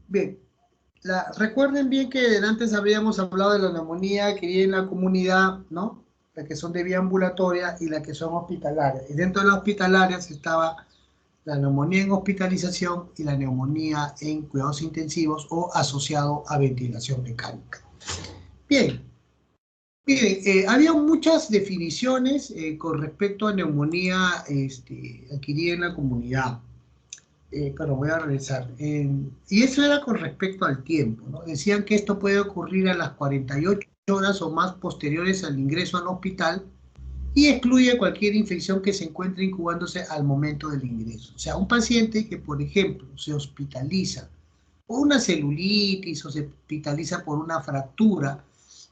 Bien, recuerden bien que antes habíamos hablado de la neumonía que vive en la comunidad, ¿no? La que son de vía ambulatoria y la que son hospitalarias. Y dentro de las hospitalarias estaba la neumonía en hospitalización y la neumonía en cuidados intensivos o asociado a ventilación mecánica. Bien, miren, había muchas definiciones con respecto a neumonía adquirida en la comunidad. Pero voy a regresar. Y eso era con respecto al tiempo, ¿no? Decían que esto puede ocurrir a las 48 horas o más posteriores al ingreso al hospital y excluye cualquier infección que se encuentre incubándose al momento del ingreso. O sea, un paciente que, por ejemplo, se hospitaliza por una celulitis o se hospitaliza por una fractura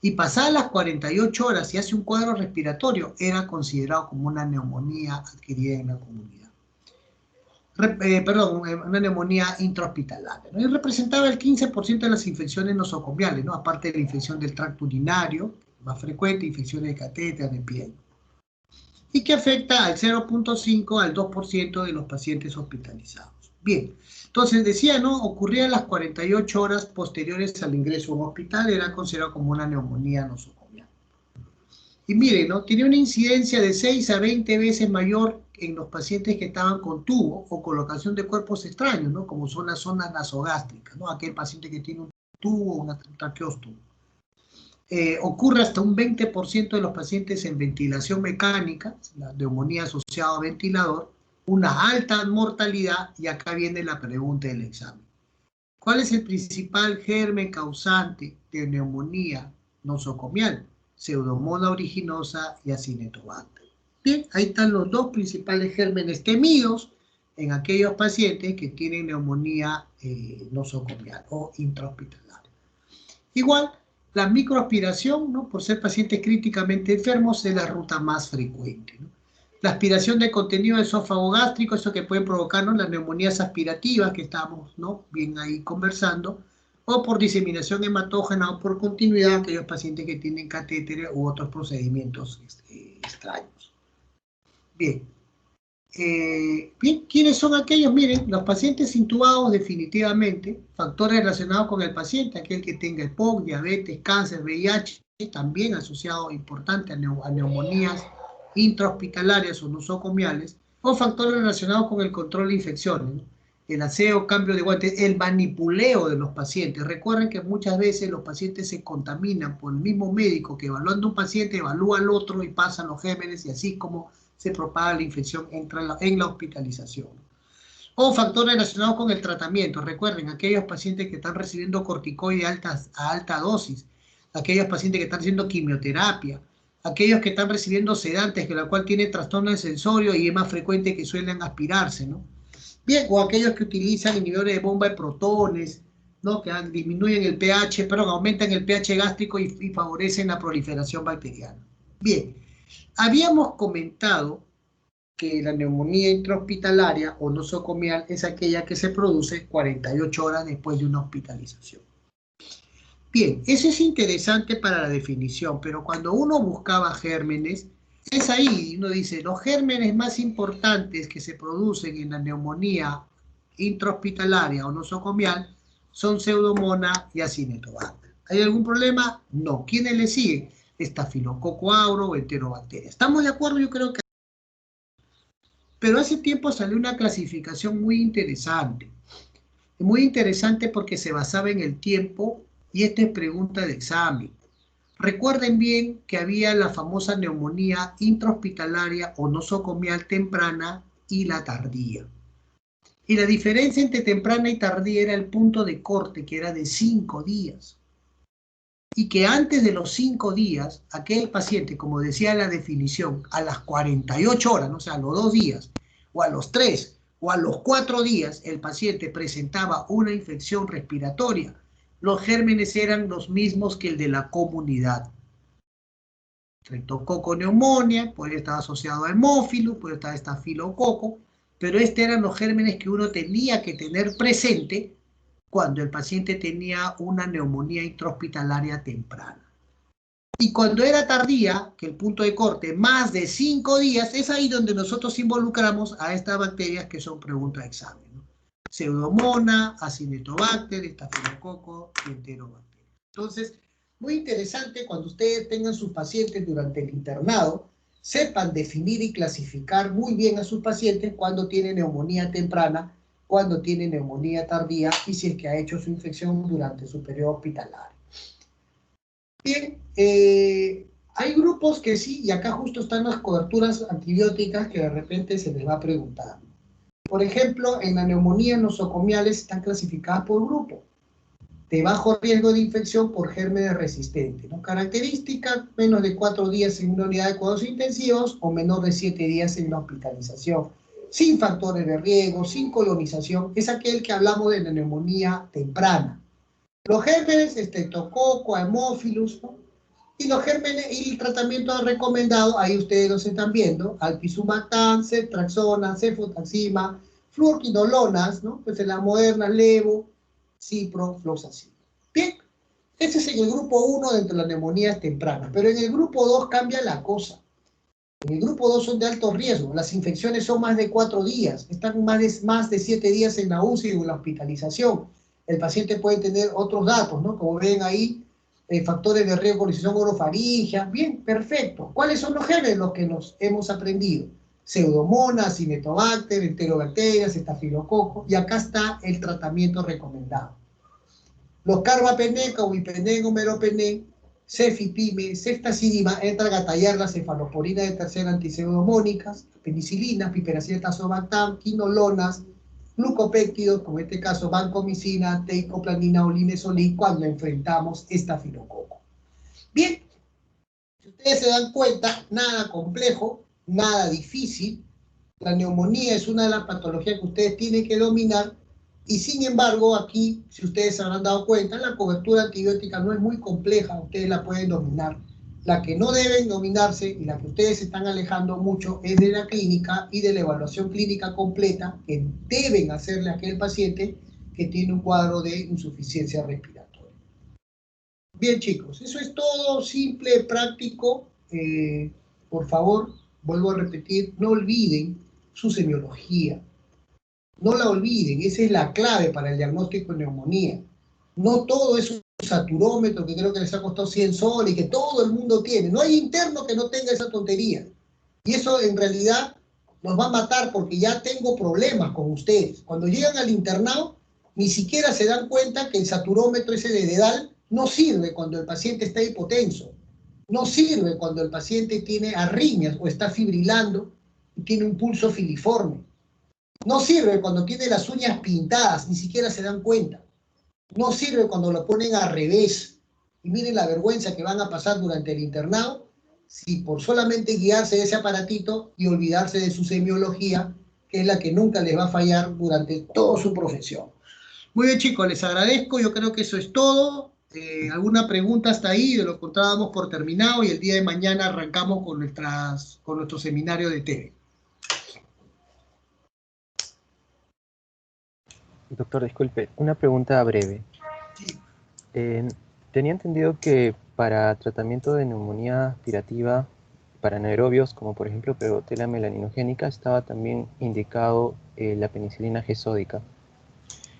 y pasadas las 48 horas y hace un cuadro respiratorio, era considerado como una neumonía adquirida en la comunidad. Una neumonía intrahospitalaria, ¿no? Y representaba el 15% de las infecciones nosocomiales, ¿no? Aparte de la infección del tracto urinario, más frecuente, infecciones de catéter, de piel, y que afecta al 0.5 al 2% de los pacientes hospitalizados. Bien, entonces decía, ¿no? Ocurría a las 48 horas posteriores al ingreso a un hospital, era considerado como una neumonía nosocomial. Y miren, ¿no? Tiene una incidencia de 6 a 20 veces mayor en los pacientes que estaban con tubo o colocación de cuerpos extraños, ¿no? Como son las zonas nasogástricas, ¿no? Aquel paciente que tiene un tubo o una traqueostomo. Ocurre hasta un 20% de los pacientes en ventilación mecánica, la neumonía asociada a ventilador, una alta mortalidad, y acá viene la pregunta del examen. ¿Cuál es el principal germen causante de neumonía nosocomial? Pseudomonas aeruginosa y Acinetobacter. Bien, ahí están los dos principales gérmenes temidos en aquellos pacientes que tienen neumonía nosocomial o intrahospitalaria. Igual, la microaspiración, ¿no? Por ser pacientes críticamente enfermos, es la ruta más frecuente, ¿no? La aspiración de contenido esófago gástrico, eso que puede provocarnos las neumonías aspirativas que estamos, ¿no? Bien ahí conversando, o por diseminación hematógena o por continuidad, aquellos pacientes que tienen catéteres u otros procedimientos extraños. Bien. Bien, ¿quiénes son aquellos? Miren, los pacientes intubados definitivamente, factores relacionados con el paciente, aquel que tenga EPOC, diabetes, cáncer, VIH, también asociado importante a neumonías intrahospitalarias o nosocomiales, o factores relacionados con el control de infecciones, ¿no? El aseo, cambio de guantes, el manipuleo de los pacientes. Recuerden que muchas veces los pacientes se contaminan por el mismo médico que evaluando un paciente evalúa al otro y pasan los gérmenes y así como se propaga la infección en la hospitalización. O factores relacionados con el tratamiento. Recuerden, aquellos pacientes que están recibiendo corticoides a alta dosis, aquellos pacientes que están haciendo quimioterapia, aquellos que están recibiendo sedantes, que la cual tiene trastorno del sensorio y es más frecuente que suelen aspirarse, ¿no? Bien, o aquellos que utilizan inhibidores de bomba de protones, ¿no? Que disminuyen el pH, pero aumentan el pH gástrico y favorecen la proliferación bacteriana. Bien, habíamos comentado que la neumonía intrahospitalaria o nosocomial es aquella que se produce 48 horas después de una hospitalización. Bien, eso es interesante para la definición, pero cuando uno buscaba gérmenes, es ahí, uno dice, los gérmenes más importantes que se producen en la neumonía intrahospitalaria o nosocomial son Pseudomonas y Acinetobacter. ¿Hay algún problema? No. ¿Quiénes le siguen? Estafilococo aureus o Enterobacteria. ¿Estamos de acuerdo? Yo creo que... Pero hace tiempo salió una clasificación muy interesante. Muy interesante porque se basaba en el tiempo y esta es pregunta de examen. Recuerden bien que había la famosa neumonía intrahospitalaria o nosocomial temprana y la tardía. Y la diferencia entre temprana y tardía era el punto de corte, que era de 5 días. Y que antes de los 5 días, aquel paciente, como decía la definición, a las 48 horas, ¿no? O sea, a los 2 días, o a los 3, o a los 4 días, el paciente presentaba una infección respiratoria. Los gérmenes eran los mismos que el de la comunidad. Streptococo neumonía, puede estar asociado a hemófilo, puede estar estafilococo, pero estos eran los gérmenes que uno tenía que tener presente cuando el paciente tenía una neumonía intrahospitalaria temprana. Y cuando era tardía, que el punto de corte más de 5 días, es ahí donde nosotros involucramos a estas bacterias que son pregunta de examen, ¿no? Pseudomonas, Acinetobacter, Estafilococo y Enterobacter. Entonces, muy interesante cuando ustedes tengan sus pacientes durante el internado, sepan definir y clasificar muy bien a sus pacientes cuando tienen neumonía temprana, cuando tienen neumonía tardía y si es que ha hecho su infección durante su periodo hospitalario. Bien, hay grupos que sí, y acá justo están las coberturas antibióticas que de repente se les va a preguntar. Por ejemplo, en la neumonía nosocomiales están clasificadas por grupo, de bajo riesgo de infección por gérmenes resistentes, ¿no? Característica, menos de 4 días en una unidad de cuidados intensivos o menor de 7 días en la hospitalización, sin factores de riesgo, sin colonización, es aquel que hablamos de la neumonía temprana. Los gérmenes, Streptococcus, Haemophilus, ¿no? Y los gérmenes y el tratamiento recomendado, ahí ustedes los están viendo, alpizumab, ceftriaxona, cefotaxima, fluoroquinolonas, ¿no? Pues en la moderna, levo, cipro, floxacino. Bien, ese es en el grupo 1 dentro de las neumonías tempranas, pero en el grupo 2 cambia la cosa. En el grupo 2 son de alto riesgo, las infecciones son más de 4 días, están más de 7 días en la UCI o en la hospitalización. El paciente puede tener otros datos, ¿no? Como ven ahí, factores de riesgo, colonización orofaringia. Bien, perfecto. ¿Cuáles son los genes? Los que nos hemos aprendido. Pseudomonas, Acinetobacter, Enterobacterias, Estafilococo. Y acá está el tratamiento recomendado. Los carbapenem, carbapenem, meropenem, cefipime, ceftazidima, entran a tallar las cefalosporinas de tercera antipseudomónicas, penicilinas, piperacina, tazobactam, quinolonas, glucopéptidos, como en este caso vancomicina, teicoplanina o linezolid, cuando enfrentamos estafilococo. Bien, si ustedes se dan cuenta, nada complejo, nada difícil. La neumonía es una de las patologías que ustedes tienen que dominar y sin embargo aquí, si ustedes se habrán dado cuenta, la cobertura antibiótica no es muy compleja, ustedes la pueden dominar. La que no deben dominarse y la que ustedes se están alejando mucho es de la clínica y de la evaluación clínica completa que deben hacerle a aquel paciente que tiene un cuadro de insuficiencia respiratoria. Bien, chicos, eso es todo, simple, práctico. Por favor, vuelvo a repetir, no olviden su semiología. No la olviden, esa es la clave para el diagnóstico de neumonía. No todo es un saturómetro que creo que les ha costado 100 soles y que todo el mundo tiene. No hay interno que no tenga esa tontería. Y eso en realidad nos va a matar porque ya tengo problemas con ustedes. Cuando llegan al internado, ni siquiera se dan cuenta que el saturómetro ese de dedal no sirve cuando el paciente está hipotenso. No sirve cuando el paciente tiene arritmias o está fibrilando y tiene un pulso filiforme. No sirve cuando tiene las uñas pintadas, ni siquiera se dan cuenta. No sirve cuando lo ponen al revés. Y miren la vergüenza que van a pasar durante el internado si por solamente guiarse de ese aparatito y olvidarse de su semiología, que es la que nunca les va a fallar durante toda su profesión. Muy bien, chicos, les agradezco. Yo creo que eso es todo. ¿Alguna pregunta hasta ahí? De lo contrario, damos por terminado y el día de mañana arrancamos con nuestro seminario de TV. Doctor, disculpe, una pregunta breve. Sí. Tenía entendido que para tratamiento de neumonía aspirativa, para anaerobios, como por ejemplo Prevotella melaninogénica, estaba también indicado la penicilina G sódica.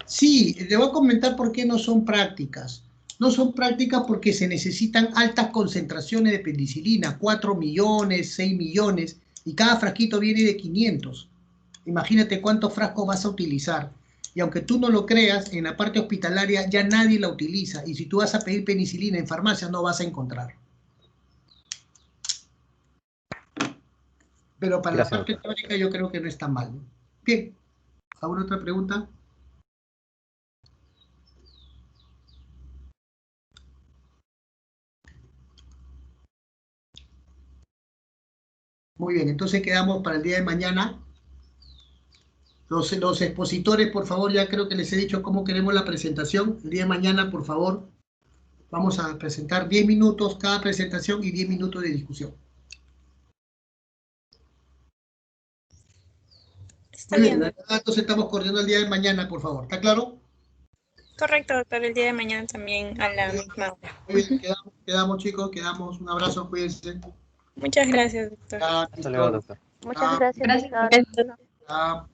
Sí, le voy a comentar por qué no son prácticas. No son prácticas porque se necesitan altas concentraciones de penicilina, 4 millones, 6 millones, y cada frasquito viene de 500. Imagínate cuántos frascos vas a utilizar. Y aunque tú no lo creas, en la parte hospitalaria ya nadie la utiliza. Y si tú vas a pedir penicilina en farmacia, no vas a encontrar. Pero para Gracias, la parte doctor. teórica yo creo que no está mal. Bien, ¿alguna otra pregunta? Muy bien, entonces quedamos para el día de mañana. Los expositores, por favor, ya creo que les he dicho cómo queremos la presentación. El día de mañana, por favor, vamos a presentar 10 minutos cada presentación y 10 minutos de discusión. Está bien. Entonces estamos coordinando el día de mañana, por favor. ¿Está claro? Correcto, doctor. El día de mañana también a la misma hora. Muy bien, quedamos chicos, quedamos. Un abrazo, cuídense. Muchas gracias, doctor. Hasta luego, doctor. Muchas gracias, doctor. Ah.